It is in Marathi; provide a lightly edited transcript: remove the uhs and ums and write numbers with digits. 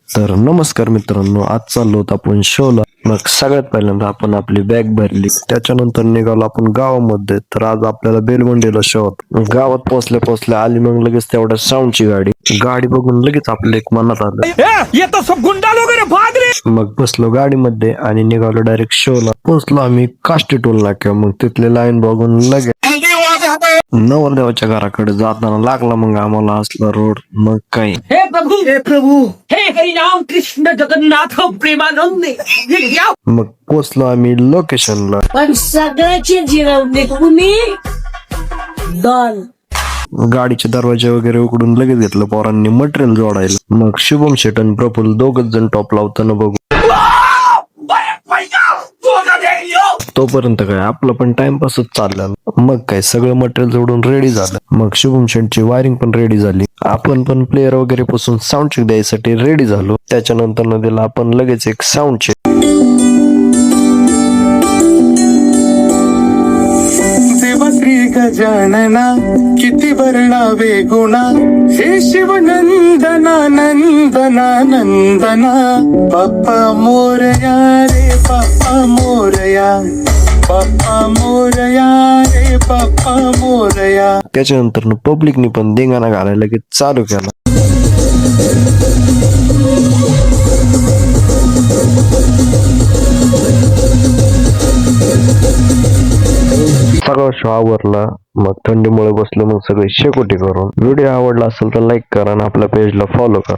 तर नमस्कार मित्रांनो, आज चाललो होतो आपण शोला. मग सगळ्यात पहिल्यांदा आपण आपली बॅग भरली, त्याच्यानंतर निघालो आपण गावामध्ये. तर आज आपल्याला बेलवंडीला शो होता. गावात पोहोचल्या पोहोचल्या आली मग लगेच तेवढ्या साऊंडची गाडी बघून लगेच आपल्या एक मनात आलं. मग बसलो गाडीमध्ये आणि निघालो डायरेक्ट शोला. पोहोचलो आम्ही काष्टी टोल नाक्या. मग तिथले लाईन बघून लगेच नवरदेवाच्या घराकडे जाताना लागला मग आम्हाला असला रोड. मग काय हे प्रभु हे हरिनाम कृष्ण जगन्नाथ प्रेमानंद ये क्या? मग पोचलो आम्ही लोकेशनला. पण सगळ्याची जिरवणी तुम्ही डन. गाडीचे दरवाजे वगैरे उघडून लगेच घेतलं पोरांनी मटेरियल जोडायला. मग शुभम शेट आणि प्रफुल्ल दोघच जण टॉप लावताना बघू. तोपर्यंत काय आपलं पण टाइमपासच चालला. मग काय सगळं मटेरियल जोडून रेडी झालं. मग शुभम शेटची वायरिंग पण रेडी झाली. आपण पण प्लेअर वगैरे पासून साऊंड चेक द्यायसाठी रेडी झालो. त्याच्यानंतर न दिला आपण लगेच एक साऊंड चेक. श्री गजानना किती वर्णावे गुणा हे शिवनंदना नंदना नंदना बाप्पा मोरया रे बाप्पा मोरया बाप्पा मोरया रे बाप्पा मोरया. त्याच्यानंतर पब्लिकनी पण धिंगाणा घालायला लगेच चालू केला. सगळं शो आवरला. मग थंडीमुळे बसलो मग सगळे शेकोटी करून. व्हिडिओ आवडला असेल तर लाईक करा आणि आपल्या पेजला फॉलो करा.